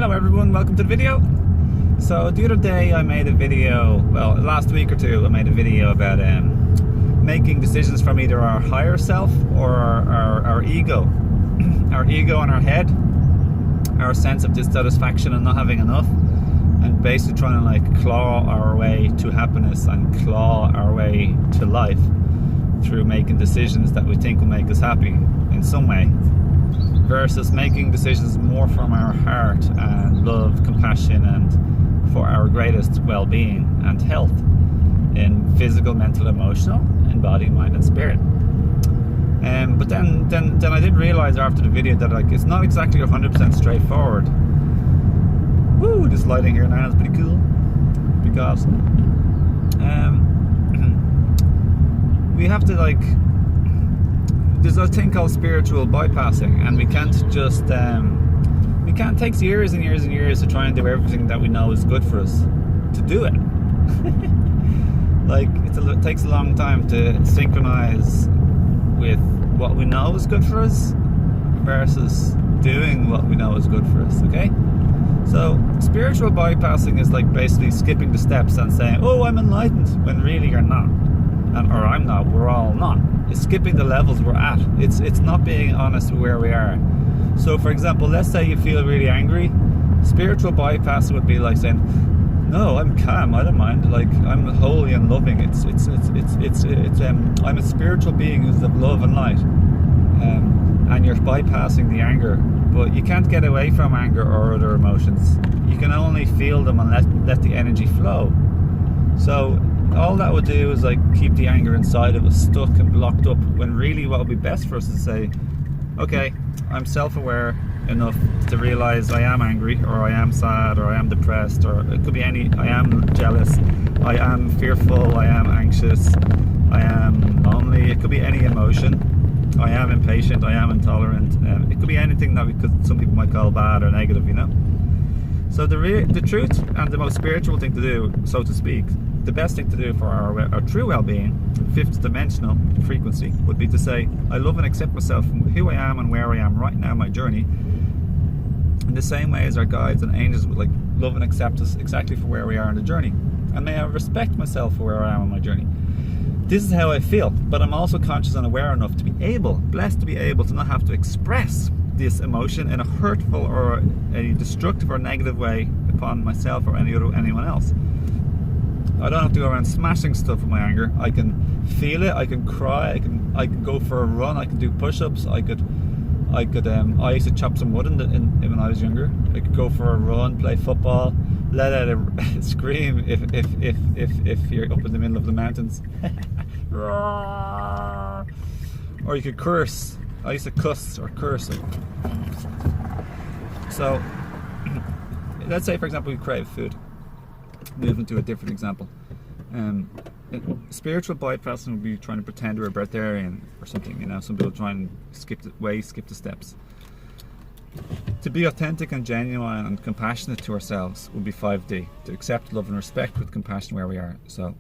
Hello everyone, welcome to the video. So the other day I made a video, well last week or two I made a video about making decisions from either our higher self or our ego. Our ego in our head, our sense of dissatisfaction and not having enough, and basically trying to like claw our way to happiness and claw our way to life through making decisions that we think will make us happy in some way, versus making decisions more from our heart and love, compassion, and for our greatest well-being and health in physical, mental, emotional, in body, mind, and spirit. But then I did realize after the video that like it's not exactly 100% straightforward. Woo! This lighting here now is pretty cool because we have to like. There's a thing called spiritual bypassing, and we can't just it takes years and years and years to try and do everything that we know is good for us to do it. Like it takes a long time to synchronize with what we know is good for us versus doing what we know is good for us. Okay, so spiritual bypassing is like basically skipping the steps and saying, oh, I'm enlightened, when really you're not, or I'm not, we're all not. It's skipping the levels we're at. It's not being honest with where we are. So for example, let's say you feel really angry. Spiritual bypass would be like saying, no, I'm calm, I don't mind, like I'm holy and loving. I'm a spiritual being who's of love and light. And you're bypassing the anger, but you can't get away from anger or other emotions. You can only feel them and let the energy flow. So all that would do is like keep the anger inside of us, stuck and blocked up, when really what would be best for us is to say, okay, I'm self-aware enough to realize I am angry, or I am sad, or I am depressed, or it could be I am jealous, I am fearful, I am anxious, I am lonely, it could be any emotion. I am impatient, I am intolerant, it could be anything that some people might call bad or negative, you know. So the truth and the most spiritual thing to do, so to speak, the best thing to do for our true well-being, fifth dimensional frequency, would be to say, I love and accept myself from who I am and where I am right now in my journey, in the same way as our guides and angels would like love and accept us exactly for where we are in the journey. And may I respect myself for where I am on my journey. This is how I feel, but I'm also conscious and aware enough to be blessed to be able to not have to express this emotion in a hurtful or a destructive or negative way upon myself or anyone else. I don't have to go around smashing stuff with my anger. I can feel it, I can cry, I can go for a run, I can do push-ups, I used to chop some wood when I was younger. I could go for a run, play football, let out a scream if you're up in the middle of the mountains. Or you could curse. I used to cuss or curse. So let's say for example we crave food. Moving to a different example. Spiritual bypassing would be trying to pretend we're a breatharian or something, you know. Some people try and skip the steps. To be authentic and genuine and compassionate to ourselves would be 5D. To accept, love and respect with compassion where we are. So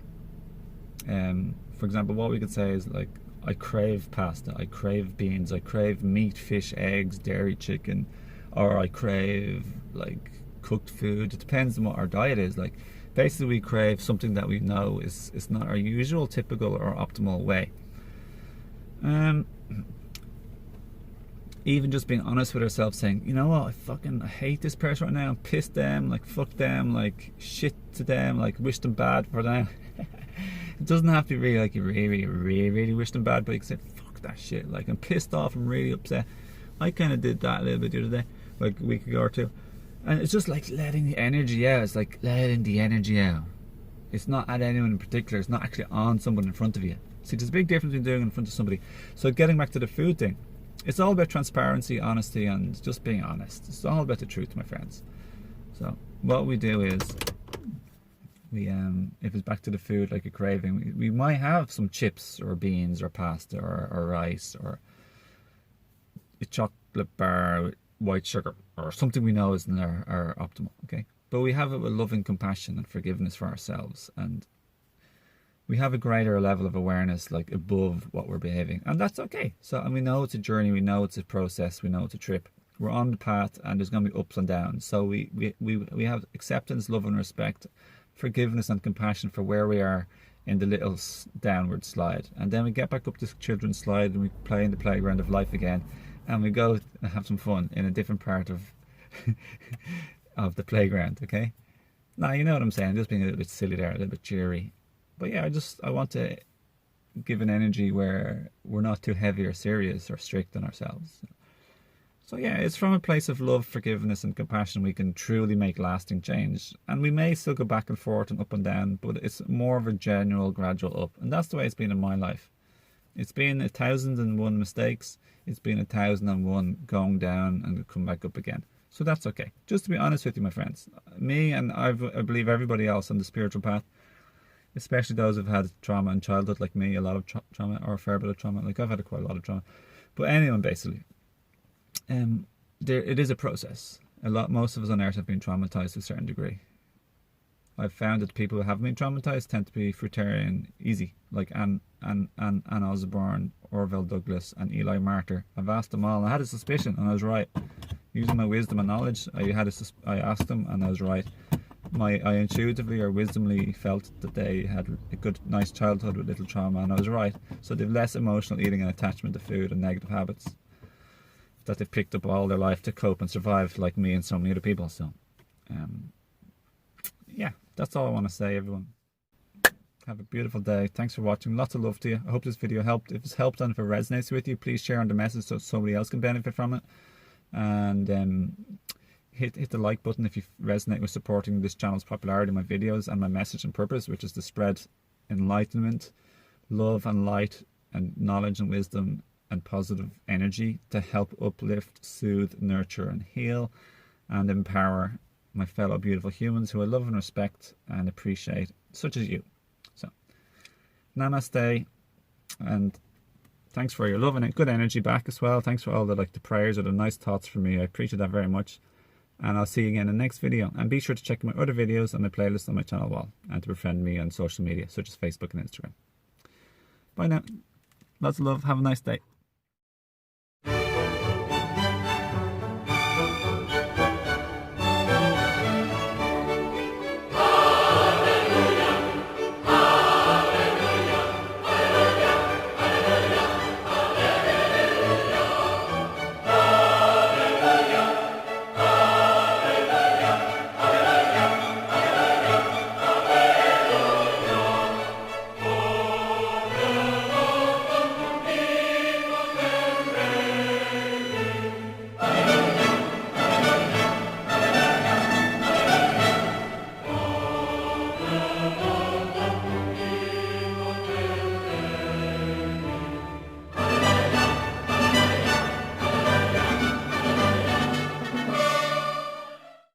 for example, what we could say is like, I crave pasta, I crave beans, I crave meat, fish, eggs, dairy, chicken, or I crave like cooked food. It depends on what our diet is. Like basically we crave something that we know is not our usual, typical or optimal way. Even just being honest with ourselves, saying, you know what, I hate this person right now, I'm pissed them, like fuck them, like shit to them, like wish them bad for them. It doesn't have to be really like you really wish them bad, but you can say, fuck that shit, like I'm pissed off, I'm really upset. I kind of did that a little bit the other day, like a week ago or two. And it's just like letting the energy out. It's like letting the energy out. It's not at anyone in particular. It's not actually on someone in front of you. See, there's a big difference between doing it in front of somebody. So getting back to the food thing, it's all about transparency, honesty, and just being honest. It's all about the truth, my friends. So what we do is, if it's back to the food, like a craving, we might have some chips or beans or pasta or rice or a chocolate bar with white sugar or something we know isn't our optimal, okay? But we have it with loving compassion and forgiveness for ourselves, and we have a greater level of awareness like above what we're behaving, and that's okay. So, and we know it's a journey, we know it's a process, we know it's a trip, We're on the path, and there's going to be ups and downs. So we have acceptance, love and respect, forgiveness and compassion for where we are in the little downward slide. And then we get back up this children's slide and we play in the playground of life again. And we go and have some fun in a different part of of the playground, okay? Now, you know what I'm saying, just being a little bit silly there, a little bit cheery. But yeah, I want to give an energy where we're not too heavy or serious or strict on ourselves. So yeah, it's from a place of love, forgiveness and compassion we can truly make lasting change. And we may still go back and forth and up and down, but it's more of a general gradual up. And that's the way it's been in my life. It's been 1,001 mistakes. It's been 1,001 going down and come back up again. So that's okay. Just to be honest with you, my friends, me and I believe everybody else on the spiritual path, especially those who've had trauma in childhood like me, a lot of trauma or a fair bit of trauma. Like I've had quite a lot of trauma. But anyone basically, it is a process. Most of us on earth have been traumatized to a certain degree. I've found that people who haven't been traumatized tend to be fruitarian easy, like Anne Osborne, Orville Douglas and Eli Martyr. I've asked them all and I had a suspicion and I was right. Using my wisdom and knowledge, I asked them and I was right. I intuitively or wisdomly felt that they had a good, nice childhood with little trauma, and I was right. So they've less emotional eating and attachment to food and negative habits that they've picked up all their life to cope and survive, like me and so many other people. So, yeah, that's all I want to say, everyone. Have a beautiful day. Thanks for watching. Lots of love to you. I hope this video helped. If it's helped and if it resonates with you, please share on the message so somebody else can benefit from it. And hit the like button if you resonate with supporting this channel's popularity, my videos and my message and purpose, which is to spread enlightenment, love and light and knowledge and wisdom and positive energy to help uplift, soothe, nurture and heal and empower my fellow beautiful humans who I love and respect and appreciate, such as you. So, namaste, and thanks for your love and good energy back as well. Thanks for all the prayers or the nice thoughts from me. I appreciate that very much. And I'll see you again in the next video. And be sure to check my other videos and my playlist on my channel wall, and to befriend me on social media such as Facebook and Instagram. Bye now. Lots of love. Have a nice day.